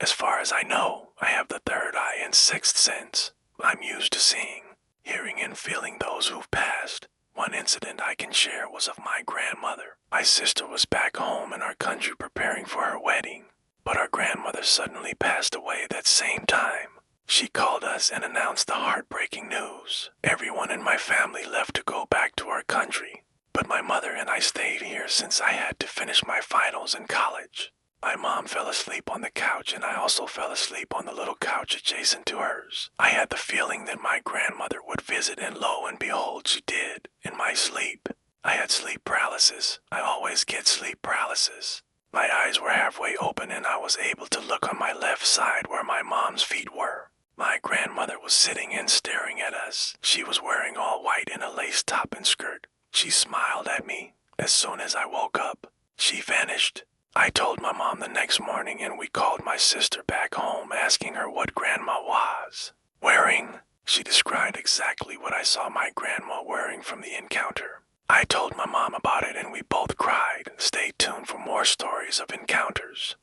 As far as I know, I have the third eye and sixth sense. I'm used to seeing, hearing, and feeling those who've passed. One incident I can share was of my grandmother. My sister was back home in our country preparing for her wedding, but our grandmother suddenly passed away that same time. She called us and announced the heartbreaking news. Everyone in my family left to go back to our country, but my mother and I stayed here since I had to finish my finals in college. My mom fell asleep on the couch and I also fell asleep on the little couch adjacent to hers. I had the feeling that my grandmother would visit, and lo and behold, she did, in my sleep. I had sleep paralysis. I always get sleep paralysis. My eyes were halfway open and I was able to look on my left side where my mom's feet were. My grandmother was sitting and staring at us. She was wearing all white and a lace top and skirt. She smiled at me. As soon as I woke up, she vanished. I told my mom the next morning and we called my sister back home asking her what grandma was wearing. She described exactly what I saw my grandma wearing from the encounter. I told my mom about it and we both cried. Stay tuned for more stories of encounters.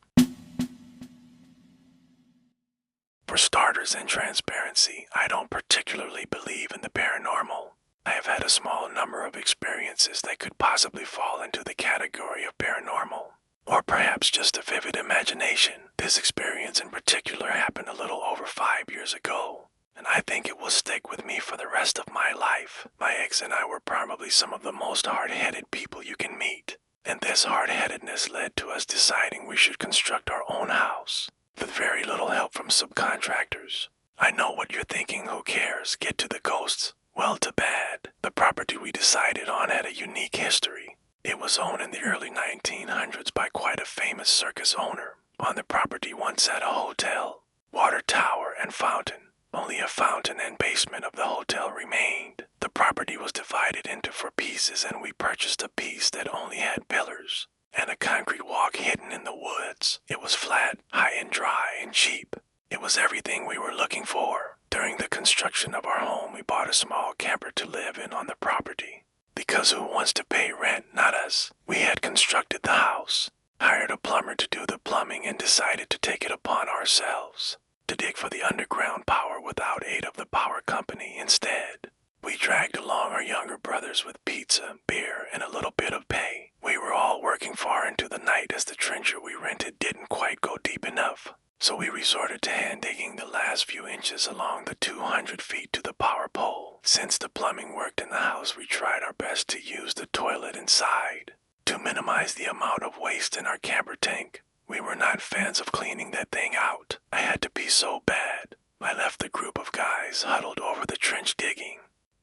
For starters and transparency, I don't particularly believe in the paranormal. I have had a small number of experiences that could possibly fall into the category of paranormal, or perhaps just a vivid imagination. This experience in particular happened a little over 5 years ago, and I think it will stick with me for the rest of my life. My ex and I were probably some of the most hard-headed people you can meet, and this hard-headedness led to us deciding we should construct our own house, with very little help from subcontractors. I know what you're thinking, who cares, get to the ghosts. Well, too bad. The property we decided on had a unique history. It was owned in the early 1900s by quite a famous circus owner. On the property once had a hotel, water tower, and fountain. Only a fountain and basement of the hotel remained. The property was divided into 4 pieces and we purchased a piece that only had pillars and a concrete walk hidden in the woods. It was flat, high and dry, and cheap. It was everything we were looking for. During the construction of our home, we bought a small camper to live in on the property. Because who wants to pay rent? Not us. We had constructed the house, hired a plumber to do the plumbing, and decided to take it upon ourselves to dig for the underground power without aid of the power company instead. We dragged along our younger brothers with pizza, beer, and a little bit of pay. We were all working far into the night as the trencher we rented didn't quite go deep enough, so we resorted to hand digging the last few inches along the 200 feet to the power pole. Since the plumbing worked in the house, we tried our best to use the toilet inside to minimize the amount of waste in our camper tank. We were not fans of cleaning that thing out. I had to pee so bad. I left the group of guys huddled over the trench digging,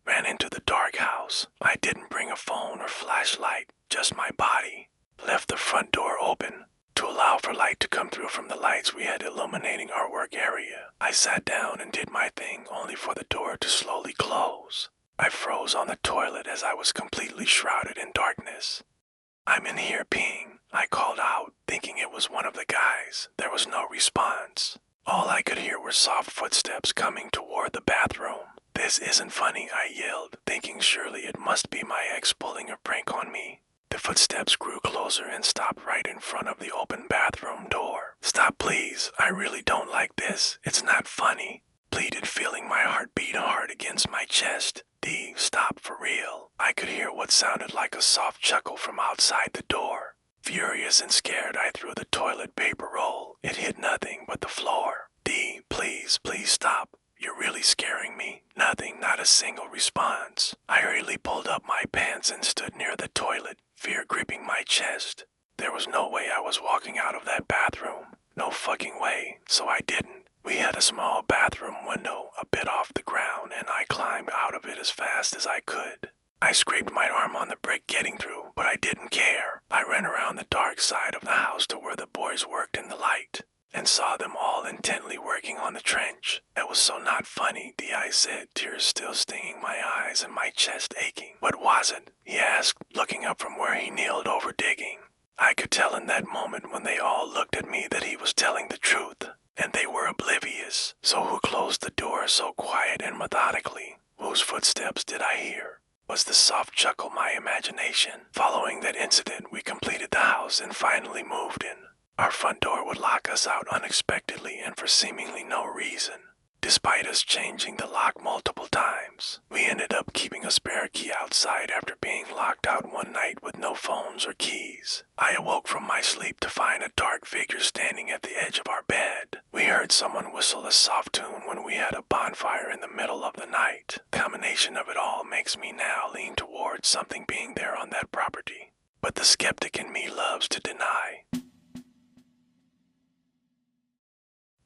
ran into the dark house. I didn't bring a phone or flashlight, just my body. Left the front door open to allow for light to come through from the lights we had illuminating our work area. I sat down and did my thing, only for the door to slowly close. I froze on the toilet as I was completely shrouded in darkness. "I'm in here peeing," I called out, thinking it was one of the guys. There was no response. All I could hear were soft footsteps coming toward the bathroom. "This isn't funny," I yelled, thinking surely it must be my ex pulling a prank on me. The footsteps grew closer and stopped right in front of the open bathroom door. "Stop, please. I really don't like this. It's not funny," pleaded, feeling my heart beat hard against my chest. Stop for real." I could hear what sounded like a soft chuckle from outside the door. Furious and scared, I threw the toilet paper roll. It hit nothing but the floor. Please stop. You're really scaring me." Nothing, not a single response. I hurriedly pulled up my pants and stood near the toilet, fear gripping my chest. There was no way I was walking out of that bathroom. No fucking way, so I didn't. We had a small bathroom window a bit off the ground, and I climbed out of it as fast as I could. I scraped my arm on the brick getting through, but I didn't care. I ran around the dark side of the house to where the boys worked in the light, and saw them all intently working on the trench. "That was so not funny," D.I. said, tears still stinging my eyes and my chest aching. "What was it?" he asked, looking up from where he kneeled over digging. I could tell in that moment when they all looked at me that he was telling the truth, and they were oblivious. So who closed the door so quiet and methodically? Whose footsteps did I hear? Was the soft chuckle my imagination? Following that incident, we completed the house and finally moved in. Our front door would lock us out unexpectedly for seemingly no reason. Despite us changing the lock multiple times, we ended up keeping a spare key outside after being locked out one night with no phones or keys. I awoke from my sleep to find a dark figure standing at the edge of our bed. We heard someone whistle a soft tune when we had a bonfire in the middle of the night. The combination of it all makes me now lean towards something being there on that property. But the skeptic in me loves to deny.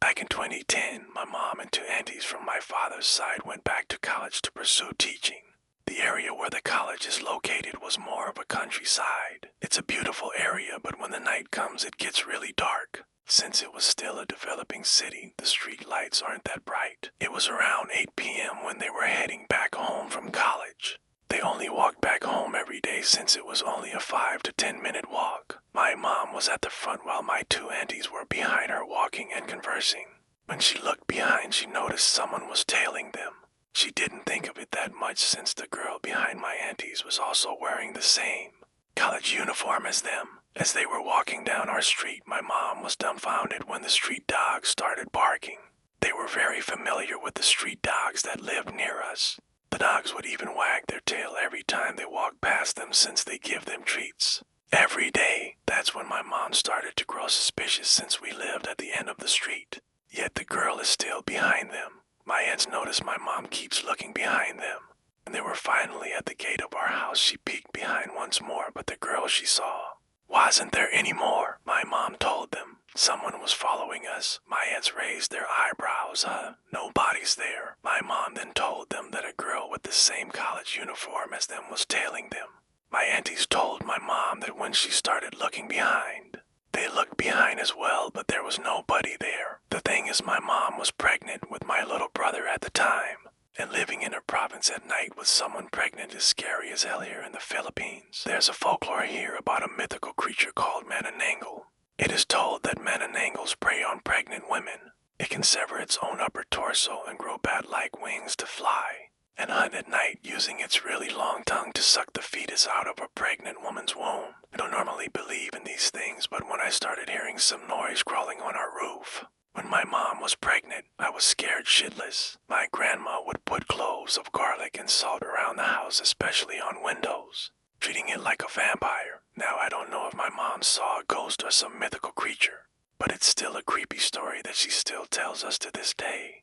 Back in 2010, my mom and two aunties from my father's side went back to college to pursue teaching. The area where the college is located was more of a countryside. It's a beautiful area, but when the night comes, it gets really dark. Since it was still a developing city, the street lights aren't that bright. It was around 8 p.m. when they were heading back home from college. They only walked back home every day since it was only a 5 to 10 minute walk. My mom was at the front while my two aunties were behind her walking and conversing. When she looked behind, she noticed someone was tailing them. She didn't think of it that much since the girl behind my aunties was also wearing the same college uniform as them. As they were walking down our street, my mom was dumbfounded when the street dogs started barking. They were very familiar with the street dogs that lived near us. The dogs would even wag their tail every time they walked past them since they give them treats. Every day. That's when my mom started to grow suspicious since we lived at the end of the street. Yet the girl is still behind them. My aunts noticed my mom keeps looking behind them. When they were finally at the gate of our house, she peeked behind once more, but the girl she saw wasn't there anymore. My mom told them someone was following us. My aunts raised their eyebrows. Nobody's there. My mom then told them that a girl with the same college uniform as them was tailing them. My aunties told my mom that when she started looking behind, they looked behind as well, but there was nobody there. The thing is, my mom was pregnant with my little brother at the time, and living in a province at night with someone pregnant is scary as hell here in the Philippines. There's a folklore here about a mythical creature called Manananggal. It is told that Manananggals prey on pregnant women. It can sever its own upper torso and grow bat-like wings to fly, and hunt at night using its really long tongue to suck the fetus out of a pregnant woman's womb. I don't normally believe in these things, but when I started hearing some noise crawling on our roof, when my mom was pregnant, I was scared shitless. My grandma would put cloves of garlic and salt around the house, especially on windows, treating it like a vampire. Now I don't know if my mom saw a ghost or some mythical creature, but it's still a creepy story that she still tells us to this day.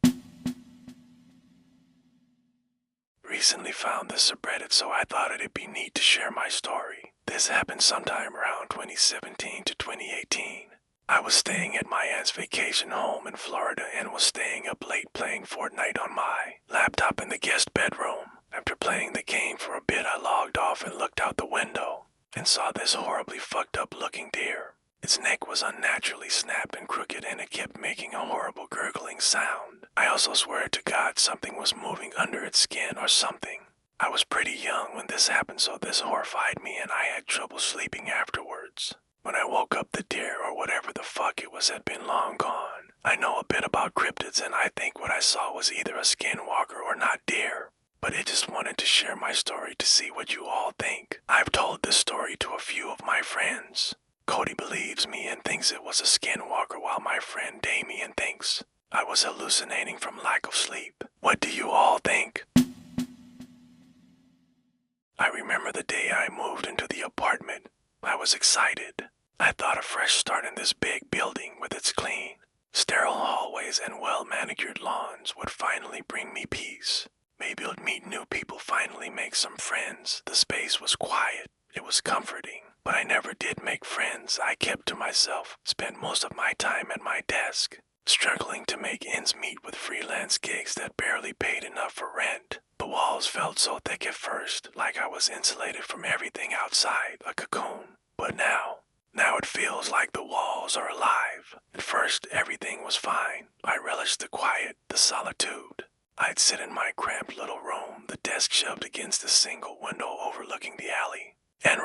Recently found this subreddit, so I thought it'd be neat to share my story. This happened sometime around 2017 to 2018. I was staying at my aunt's vacation home in Florida and was staying up late playing Fortnite on my laptop in the guest bedroom. After playing the game for a bit, I logged off and looked out the window and saw this horribly fucked up looking deer. Its neck was unnaturally snapped and crooked, and it kept making a horrible gurgling sound. I also swear to God something was moving under its skin or something. I was pretty young when this happened, so this horrified me and I had trouble sleeping afterwards. When I woke up, the deer, or whatever the fuck it was, had been long gone. I know a bit about cryptids, and I think what I saw was either a skinwalker or not deer. But I just wanted to share my story to see what you all think. I've told this story to a few of my friends. Cody believes me and thinks it was a skinwalker, while my friend Damien thinks I was hallucinating from lack of sleep. What do you all think? I remember the day I moved into the apartment. I was excited. I thought a fresh start in this big building with its clean, sterile hallways and well-manicured lawns would finally bring me peace. Maybe I'd meet new people, finally make some friends. The space was quiet. It was comforting. But I never did make friends. I kept to myself, spent most of my time at my desk, struggling to make ends meet with freelance gigs that barely paid enough for rent. The walls felt so thick at first, like I was insulated from everything outside, a cocoon. But now it feels like the walls are alive. At first, everything was fine. I relished the quiet, the solitude. I'd sit in my cramped little room, the desk shoved against a single window overlooking the alley. And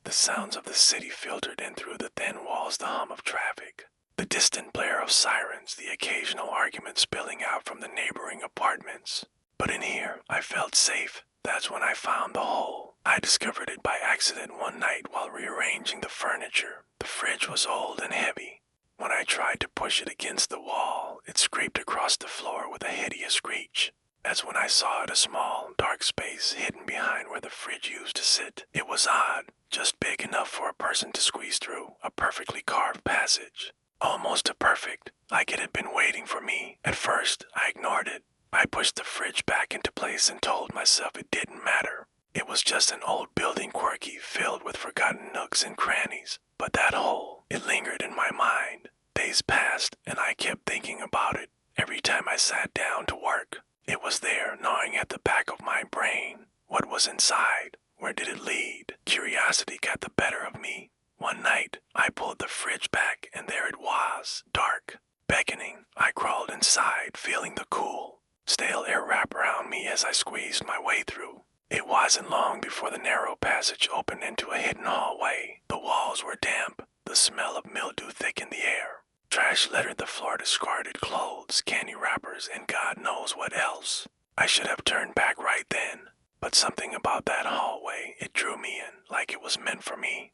the sounds of the city filtered in through the thin walls, the hum of traffic, the distant blare of sirens, the occasional argument spilling out from the neighboring apartments. But in here, I felt safe. That's when I found the hole. I discovered it by accident one night while rearranging the furniture. The fridge was old and heavy. When I tried to push it against the wall, scraped across the floor with a hideous screech. That's when I saw it, a small, dark space hidden behind where the fridge used to sit. It was odd, just big enough for a person to squeeze through, a perfectly carved passage. Almost a perfect, like it had been waiting for me. At first, I ignored it. I pushed the fridge back into place and told myself it didn't matter. It was just an old building quirky, filled with forgotten nooks and crannies. But that hole, it lingered in my mind. Days passed, and I kept thinking about it. Every time I sat down to work, it was there, gnawing at the back of my brain. What was inside? Where did it lead? Curiosity got the better of me. One night, I pulled the fridge back, and there it was, dark, beckoning. I crawled inside, feeling the cool, stale air wrap around me as I squeezed my way through. It wasn't long before the narrow passage opened into a hidden hallway. The walls were damp, the smell of mildew thick in the air. Trash littered the floor, discarded clothes, candy wrappers, and God knows what else. I should have turned back right then, but something about that hallway, it drew me in like it was meant for me.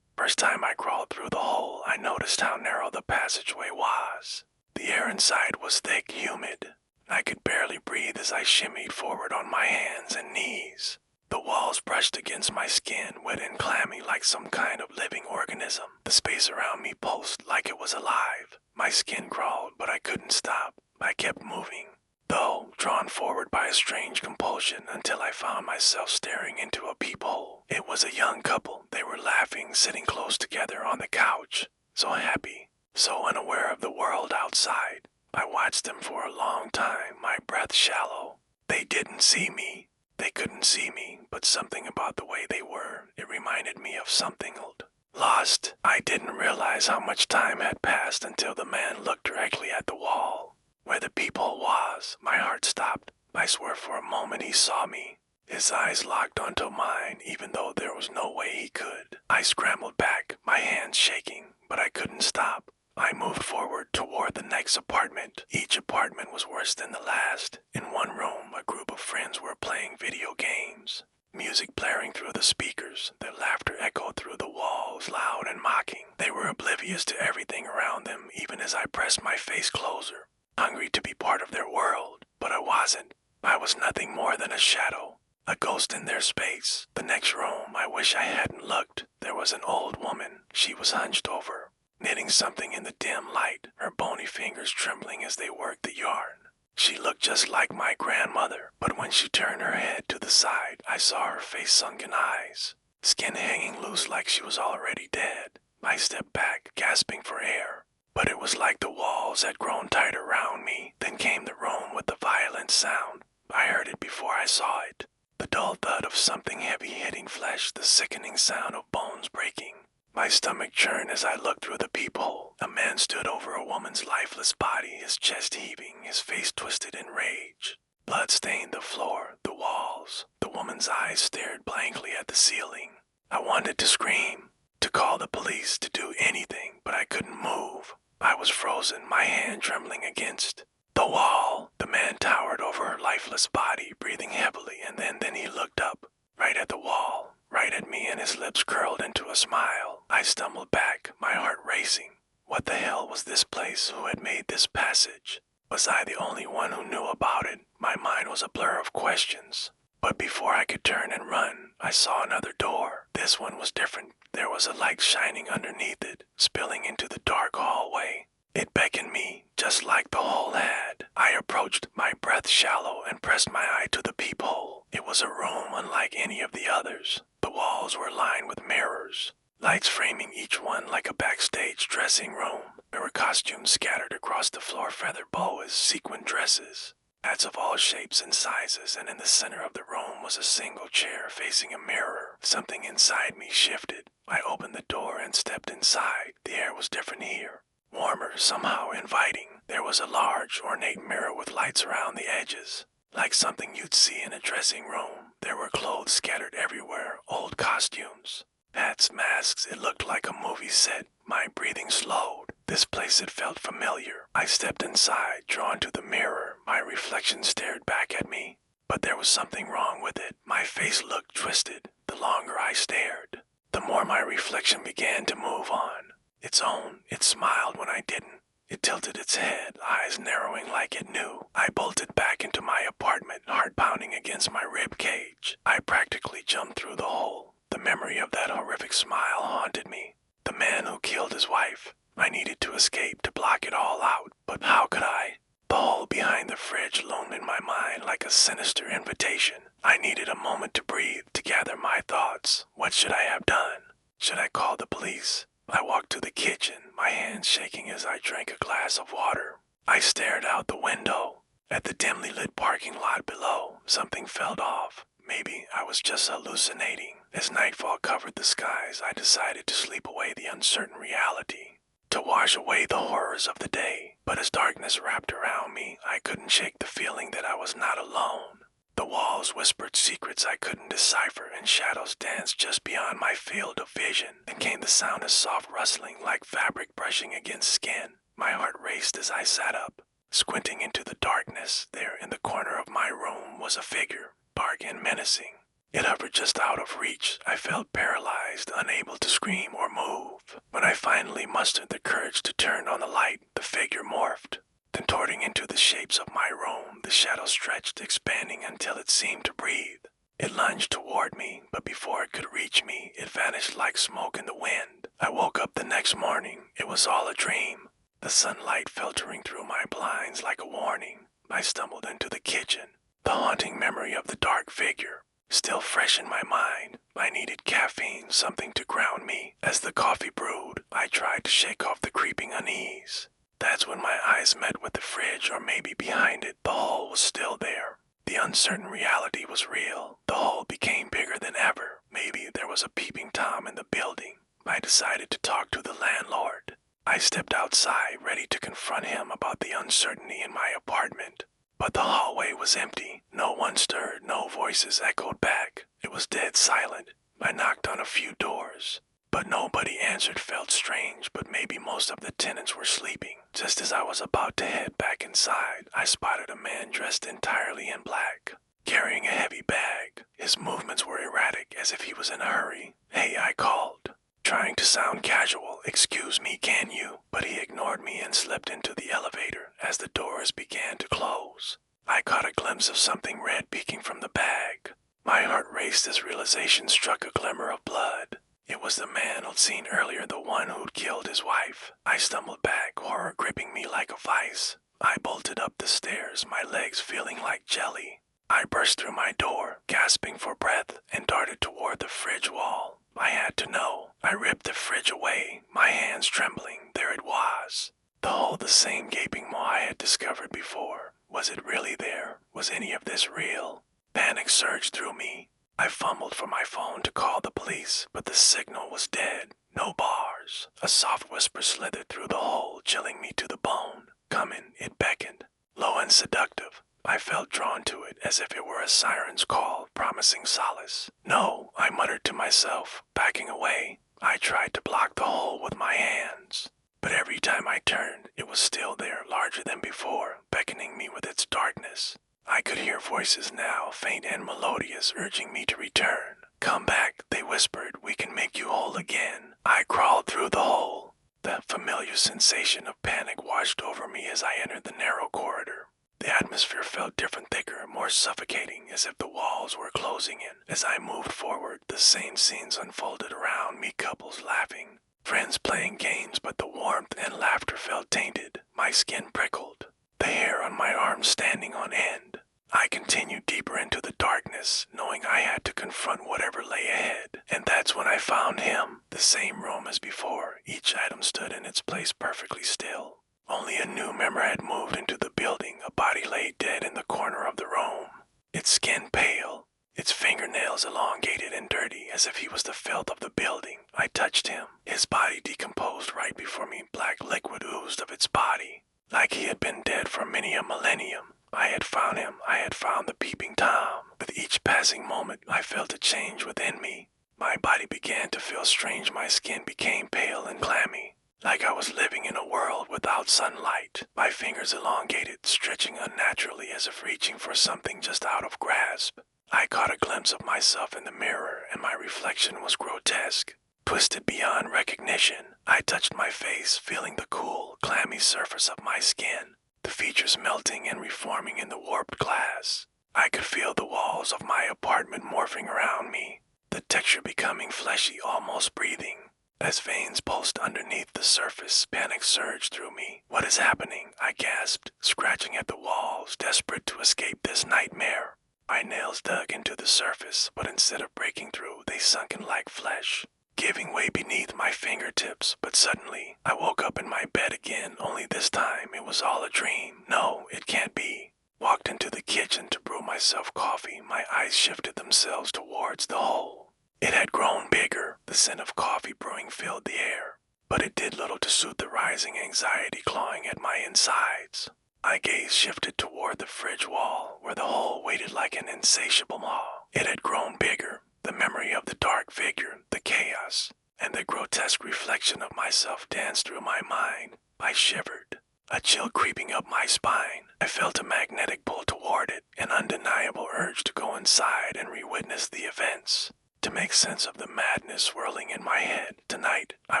First time I crawled through the hole, I noticed how narrow the passageway was. The air inside was thick, humid. I could barely breathe as I shimmied forward on my hands and knees. The walls brushed against my skin, wet and clammy like some kind of living organism. The space around me pulsed like it was alive. My skin crawled, but I couldn't stop. I kept moving, though drawn forward by a strange compulsion until I found myself staring into a peephole. It was a young couple. They were laughing, sitting close together on the couch. So happy, so unaware of the world outside. I watched them for a long time, my breath shallow. They didn't see me. They couldn't see me, but something about the way they were, it reminded me of something old. Lost, I didn't realize how much time had passed until the man looked directly at the wall. Where the peephole was, my heart stopped. I swear for a moment he saw me. His eyes locked onto mine, even though there was no way he could. I scrambled back, my hands shaking, but I couldn't stop. I moved forward toward the next apartment. Each apartment was worse than the last. In one room, a group of friends were playing video games. Music blaring through the speakers, their laughter echoed through the walls, loud and mocking. They were oblivious to everything around them, even as I pressed my face closer, hungry to be part of their world. But I wasn't. I was nothing more than a shadow, a ghost in their space. The next room, I wish I hadn't looked. There was an old woman. She was hunched over, knitting something in the dim light, her bony fingers trembling as they worked the yarn. She looked just like my grandmother, but when she turned her head to the side, I saw her face sunken eyes, skin hanging loose like she was already dead. I stepped back, gasping for air, but it was like the walls had grown tight around me. Then came the room with the violent sound. I heard it before I saw it. The dull thud of something heavy hitting flesh, the sickening sound of bones breaking. My stomach churned as I looked through the peephole. A man stood over a woman's lifeless body, his chest heaving, his face twisted in rage. Blood stained the floor, the walls. The woman's eyes stared blankly at the ceiling. I wanted to scream, to call the police, to do anything, but I couldn't move. I was frozen, my hand trembling against the wall. The man towered over her lifeless body, breathing heavily, and then he looked up, right at the wall, right at me, and his lips curled into a smile. I stumbled back, my heart racing. What the hell was this place? Who had made this passage? Was I the only one who knew about it? My mind was a blur of questions. But before I could turn and run, I saw another door. This one was different. There was a light shining underneath it, spilling into the dark hallway. It beckoned me, just like the hole had. I approached, my breath shallow, and pressed my eye to the peephole. It was a room unlike any of the others. The walls were lined with mirrors, lights framing each one like a backstage dressing room. There were costumes scattered across the floor, feather boas, sequin dresses, hats of all shapes and sizes, and in the center of the room was a single chair facing a mirror. Something inside me shifted. I opened the door and stepped inside. The air was different here, warmer, somehow inviting. There was a large, ornate mirror with lights around the edges, like something you'd see in a dressing room. There were clothes scattered everywhere, old costumes, hats, masks. It looked like a movie set. My breathing slowed. This place had felt familiar. I stepped inside, drawn to the mirror. My reflection stared back at me, but there was something wrong with it. My face looked twisted. The longer I stared, the more my reflection began to move on its own. It smiled when I didn't. It tilted its head, eyes narrowing like it knew. I bolted back into my apartment, heart pounding against my rib cage. I practically jumped through the hole. The memory of that horrific smile haunted me. The man who killed his wife. I needed to escape to block it all out, but how could I? The hole behind the fridge loomed in my mind like a sinister invitation. I needed a moment to breathe, to gather my thoughts. What should I have done? Should I call the police? I walked to the kitchen, my hands shaking as I drank a glass of water. I stared out the window. At the dimly lit parking lot below, something felt off. Maybe I was just hallucinating. As nightfall covered the skies, I decided to sleep away the uncertain reality, to wash away the horrors of the day. But as darkness wrapped around me, I couldn't shake the feeling that I was not alone. The walls whispered secrets I couldn't decipher, and shadows danced just beyond my field of vision. Then came the sound of soft rustling like fabric brushing against skin. My heart raced as I sat up. Squinting into the darkness, there in the corner of my room was a figure, dark and menacing. It hovered just out of reach. I felt paralyzed, unable to scream or move. When I finally mustered the courage to turn on the light, the figure morphed. Contorting into the shapes of my room, the shadow stretched, expanding until it seemed to breathe. It lunged toward me, but before it could reach me, it vanished like smoke in the wind. I woke up the next morning. It was all a dream. The sunlight filtering through my blinds like a warning. I stumbled into the kitchen. The haunting memory of the dark figure, still fresh in my mind. I needed caffeine, something to ground me. As the coffee brewed, I tried to shake off the creeping unease. That's when my eyes met with the fridge, or maybe behind it. The hole was still there. The uncertain reality was real. The hole became bigger than ever. Maybe there was a peeping Tom in the building. I decided to talk to the landlord. I stepped outside, ready to confront him about the uncertainty in my apartment. But the hallway was empty. No one stirred, no voices echoed back. It was dead silent. I knocked on a few doors, but nobody answered. Felt strange, but maybe most of the tenants were sleeping. Just as I was about to head back inside, I spotted a man dressed entirely in black, carrying a heavy bag. His movements were erratic, as if he was in a hurry. "Hey," I called, trying to sound casual. "Excuse me, can you?" But he ignored me and slipped into the elevator. As the doors began to close, I caught a glimpse of something red peeking from the bag. My heart raced as realization struck a glimmer of blood. It was the man I'd seen earlier, the one who'd killed his wife. I stumbled back, horror gripping me like a vice. I bolted up the stairs, my legs feeling like jelly. I burst through my door, gasping for breath, and darted toward the fridge wall. I had to know. I ripped the fridge away, my hands trembling. There it was. The hole, the same gaping maw I had discovered before. Was it really there? Was any of this real? Panic surged through me. I fumbled for my phone to call the police, but the signal was dead. No bars. A soft whisper slithered through the hole, chilling me to the bone. "Coming," it beckoned, low and seductive. I felt drawn to it, as if it were a siren's call, promising solace. "No," I muttered to myself, backing away. I tried to block the hole with my hands, but every time I turned, it was still there, larger than before, beckoning me with its darkness. I could hear voices now, faint and melodious, urging me to return. "Come back," they whispered. "We can make you whole again." I crawled through the hole. The familiar sensation of panic washed over me as I entered the narrow corridor. The atmosphere felt different, thicker, more suffocating, as if the walls were closing in. As I moved forward, the same scenes unfolded around me, couples laughing, friends playing games, but the warmth and laughter felt tainted. My skin prickled, the hair on my arms standing on end. I continued deeper into the darkness, knowing I had to confront whatever lay ahead. And that's when I found him. The same room as before. Each item stood in its place perfectly still. Only a new member had moved into the building. A body lay dead in the corner of the room, its skin pale, its fingernails elongated and dirty, as if he was the filth of the building. I touched him. His body decomposed right before me. Black liquid oozed of its body, like he had been dead for many a millennium. I had found him. I had found the peeping Tom. With each passing moment, I felt a change within me. My body began to feel strange. My skin became pale and clammy, like I was living in a world without sunlight. My fingers elongated, stretching unnaturally as if reaching for something just out of grasp. I caught a glimpse of myself in the mirror, and my reflection was grotesque. twisted beyond recognition. I touched my face, feeling the cool, clammy surface of my skin, the features melting and reforming in the warped glass. I could feel the walls of my apartment morphing around me, the texture becoming fleshy, almost breathing. As veins pulsed underneath the surface, panic surged through me. "What is happening?" I gasped, scratching at the walls, desperate to escape this nightmare. My nails dug into the surface, but instead of breaking through, they sunk in like flesh, giving way beneath my fingertips. But suddenly, I woke up in my bed again, only this time it was all a dream. No, it can't be. Walked into the kitchen to brew myself coffee. My eyes shifted themselves towards the hole. It had grown bigger. The scent of coffee brewing filled the air, but it did little to soothe the rising anxiety clawing at my insides. My gaze shifted toward the fridge wall, where the hole waited like an insatiable maw. It had grown bigger. The memory of the dark figure, the chaos, and the grotesque reflection of myself danced through my mind. I shivered, a chill creeping up my spine. I felt a magnetic pull toward it, an undeniable urge to go inside and re-witness the events, to make sense of the madness swirling in my head. Tonight, I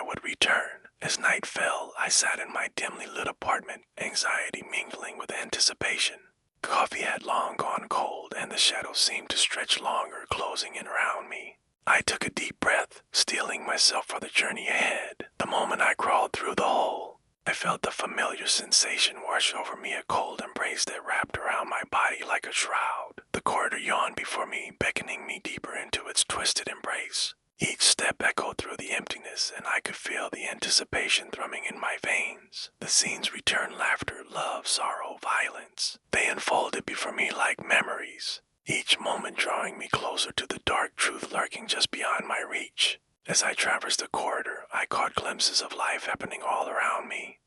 would return. As night fell, I sat in my dimly lit apartment, anxiety mingling with anticipation. Coffee had long gone cold, and the shadows seemed to stretch longer, closing in around me. I took a deep breath, steeling myself for the journey ahead. The moment I crawled through the hole, I felt the familiar sensation wash over me, a cold embrace that wrapped around my body like a shroud. The corridor yawned before me, beckoning me deeper into its twisted embrace. Each step echoed through the emptiness, and I could feel the anticipation thrumming in my veins. The scenes returned: laughter, love, sorrow, violence. They unfolded before me like memories, each moment drawing me closer to the dark truth lurking just beyond my reach. As I traversed the corridor, I caught glimpses of life happening all around me,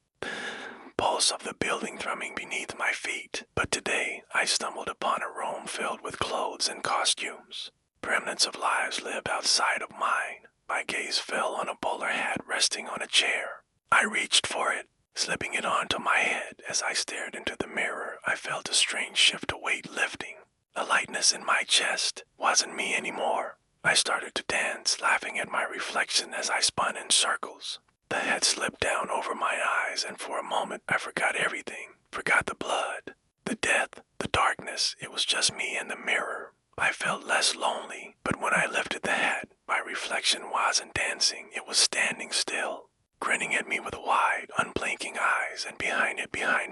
pulse of the building thrumming beneath my feet. But today, I stumbled upon a room filled with clothes and costumes, remnants of lives lived outside of mine. My gaze fell on a bowler hat resting on a chair. I reached for it, slipping it onto my head. As I stared into the mirror, I felt a strange shift of weight lifting. A lightness in my chest. Wasn't me anymore. I started to dance, laughing at my reflection as I spun in circles. The hat slipped down over my eyes, and for a moment I forgot everything. Forgot the blood, the death, the darkness. It was just me in the mirror. I felt less lonely, but when I lifted the hat, my reflection wasn't dancing. It was standing still, grinning at me with wide, unblinking eyes, and behind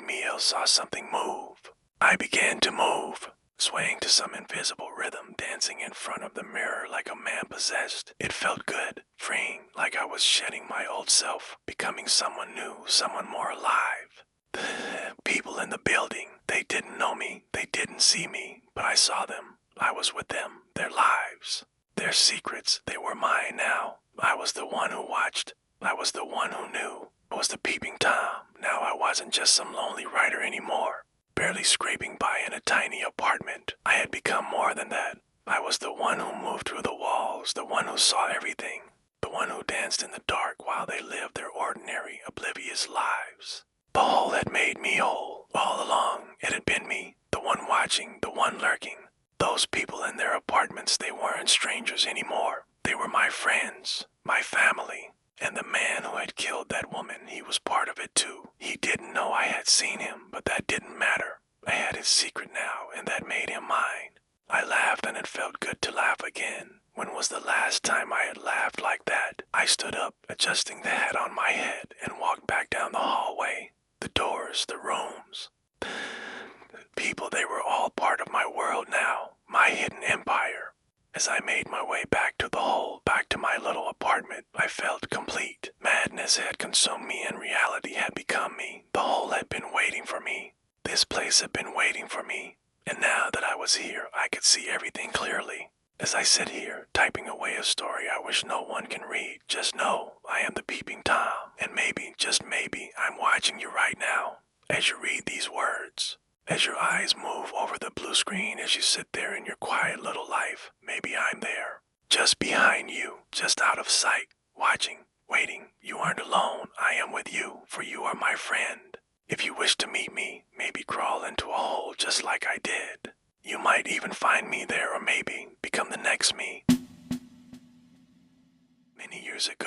me, I saw something move. I began to move, swaying to some invisible rhythm, dancing in front of the mirror like a man possessed. It felt good, freeing, like I was shedding my old self, becoming someone new, someone more alive. The people in the building, they didn't know me, they didn't see me, but I saw them. I was with them, their lives, their secrets. They were mine now. I was the one who watched. I was the one who knew. I was the peeping Tom. Now I wasn't just some lonely writer anymore, barely scraping by in a tiny apartment. I had become more than that. I was the one who moved through the walls, the one who saw everything, the one who danced in the dark while they lived their ordinary, oblivious lives. The hole had made me whole. All along, it had been me, the one watching, the one lurking. Those people in their apartments, they weren't strangers anymore. They were my friends, my family. And the man who had killed that woman, he was part of it too. He didn't know I had seen him, but that didn't matter. I had his secret now, and that made him mine. I laughed, and it felt good to laugh again. When was the last time I had laughed like that? I stood up, adjusting the hat on my head, and walked back down the hallway. The doors, the rooms, people, they were all part of my world now, my hidden empire. As I made my way back to the hole, back to my little apartment, I felt complete. Madness had consumed me and reality had become me. The hole had been waiting for me. This place had been waiting for me. And now that I was here, I could see everything clearly. As I sit here, typing away a story I wish no one can read, just know I am the peeping Tom. And maybe, just maybe, I'm watching you right now as you read these words. As your eyes move over the blue screen, as you sit there in your quiet little life, maybe I'm there, just behind you, just out of sight, watching, waiting. You aren't alone. I am with you, for you are my friend. If you wish to meet me, maybe crawl into a hole just like I did. You might even find me there, or maybe become the next me. Many years ago,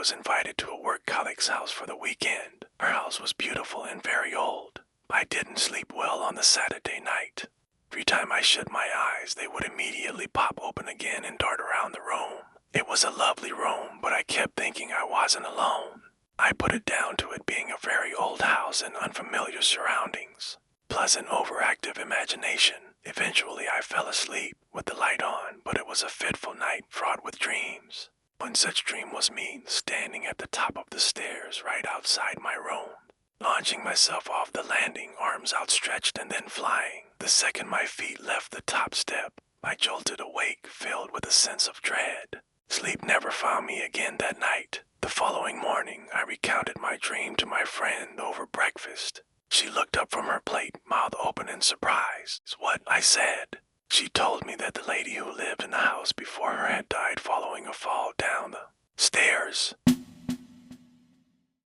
was invited to a work colleague's house for the weekend. Her house was beautiful and very old. I didn't sleep well on the Saturday night. Every time I shut my eyes, they would immediately pop open again and dart around the room. It was a lovely room, but I kept thinking I wasn't alone. I put it down to it being a very old house and unfamiliar surroundings, plus an overactive imagination. Eventually I fell asleep with the light on, but it was a fitful night fraught with dreams. One such dream was me standing at the top of the stairs right outside my room, launching myself off the landing, arms outstretched and then flying. The second my feet left the top step, I jolted awake, filled with a sense of dread. Sleep never found me again that night. The following morning, I recounted my dream to my friend over breakfast. She looked up from her plate, mouth open in surprise. "What?" I said. She told me that the lady who lived in the house before her had died following a fall down the stairs.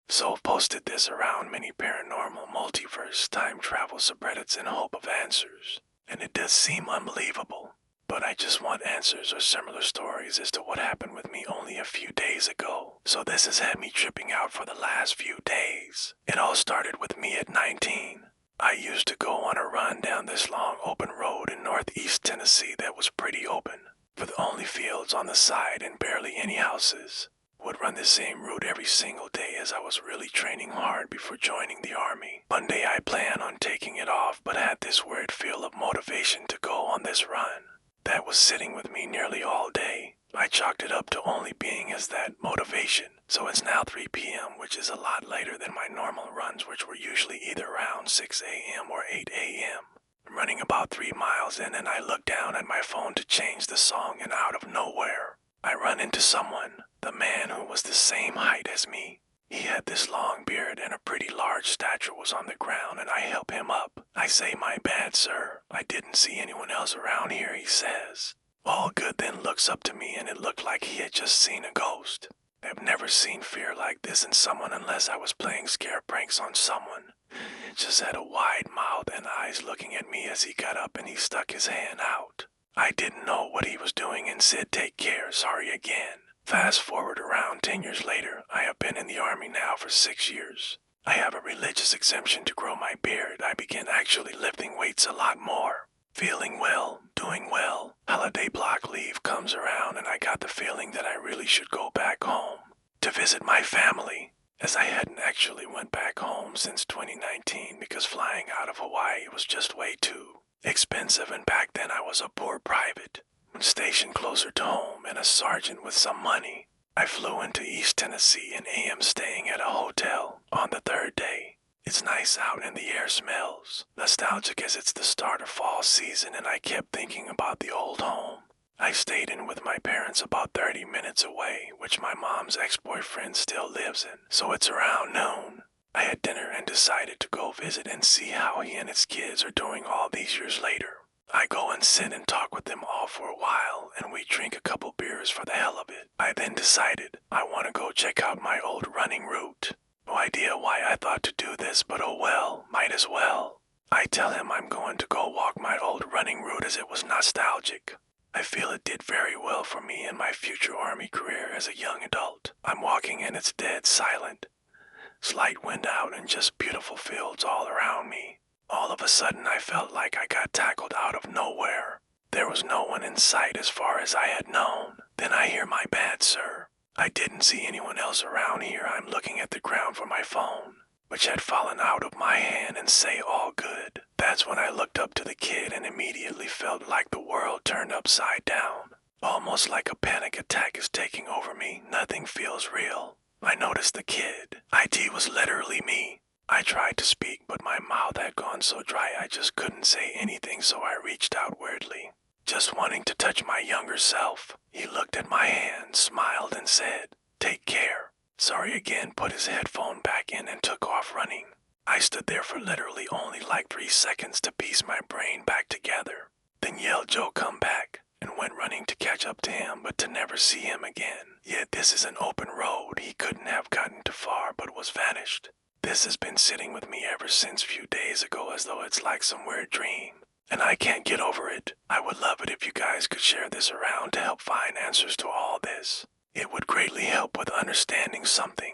So posted this around many paranormal, multiverse, time travel subreddits in hope of answers. And it does seem unbelievable, but I just want answers or similar stories as to what happened with me only a few days ago. So this has had me tripping out for the last few days. It all started with me at 19. I used to go on a run down this long open road in northeast Tennessee that was pretty open, with only fields on the side and barely any houses. Would run the same route every single day as I was really training hard before joining the army. One day I planned on taking it off, but had this weird feel of motivation to go on this run that was sitting with me nearly all day. I chalked it up to only being as that motivation. So it's now 3 p.m., which is a lot later than my normal runs, which were usually either around 6 a.m. or 8 a.m. I'm running about 3 miles in and I look down at my phone to change the song, and out of nowhere, I run into someone, the man who was the same height as me. He had this long beard and a pretty large stature was on the ground, and I help him up. I say, "My bad, sir. I didn't see anyone else around here," he says. All good then looks up to me, and it looked like he had just seen a ghost. I've never seen fear like this in someone unless I was playing scare pranks on someone. It just had a wide mouth and eyes looking at me as he got up and he stuck his hand out. I didn't know what he was doing and said, "Take care, sorry again." Fast forward around 10 years later, I have been in the army now for 6 years. I have a religious exemption to grow my beard. I began actually lifting weights a lot more. Feeling well, doing well. Holiday block leave comes around and I got the feeling that I really should go back home to visit my family, as I hadn't actually went back home since 2019 because flying out of Hawaii was just way too expensive, and back then I was a poor private, stationed closer to home and a sergeant with some money. I flew into East Tennessee and am staying at a hotel on the 3rd day. It's nice out and the air smells nostalgic as it's the start of fall season, and I kept thinking about the old home I stayed in with my parents about 30 minutes away, which my mom's ex-boyfriend still lives in. So it's around noon. I had dinner and decided to go visit and see how he and his kids are doing all these years later. I go and sit and talk with them all for a while, and we drink a couple beers for the hell of it. I then decided I want to go check out my old running route. No idea why I thought to do this, but oh well, might as well. I tell him I'm going to go walk my old running route as it was nostalgic. I feel it did very well for me in my future army career as a young adult. I'm walking and it's dead silent. Slight wind out and just beautiful fields all around me. All of a sudden I felt like I got tackled out of nowhere. There was no one in sight as far as I had known. Then I hear, "My bad, sir." I didn't see anyone else around here. I'm looking at the ground for my phone, which had fallen out of my hand, and say, "All good." That's when I looked up to the kid and immediately felt like the world turned upside down. Almost like a panic attack is taking over me. Nothing feels real. I noticed the kid. IT was literally me. I tried to speak, but my mouth had gone so dry I just couldn't say anything, so I reached out weirdly, just wanting to touch my younger self. He looked at my hand, smiled, and said, "Take care." Sorry again, put his headphone back in and took off running. I stood there for literally only like 3 seconds to piece my brain back together, then yelled, "Joe, come back," and went running to catch up to him, but to never see him again. Yet this is an open road. He couldn't have gotten too far, but was vanished. This has been sitting with me ever since a few days ago, as though it's like some weird dream, and I can't get over it. I would love it if you guys could share this around to help find answers to all this. It would greatly help with understanding something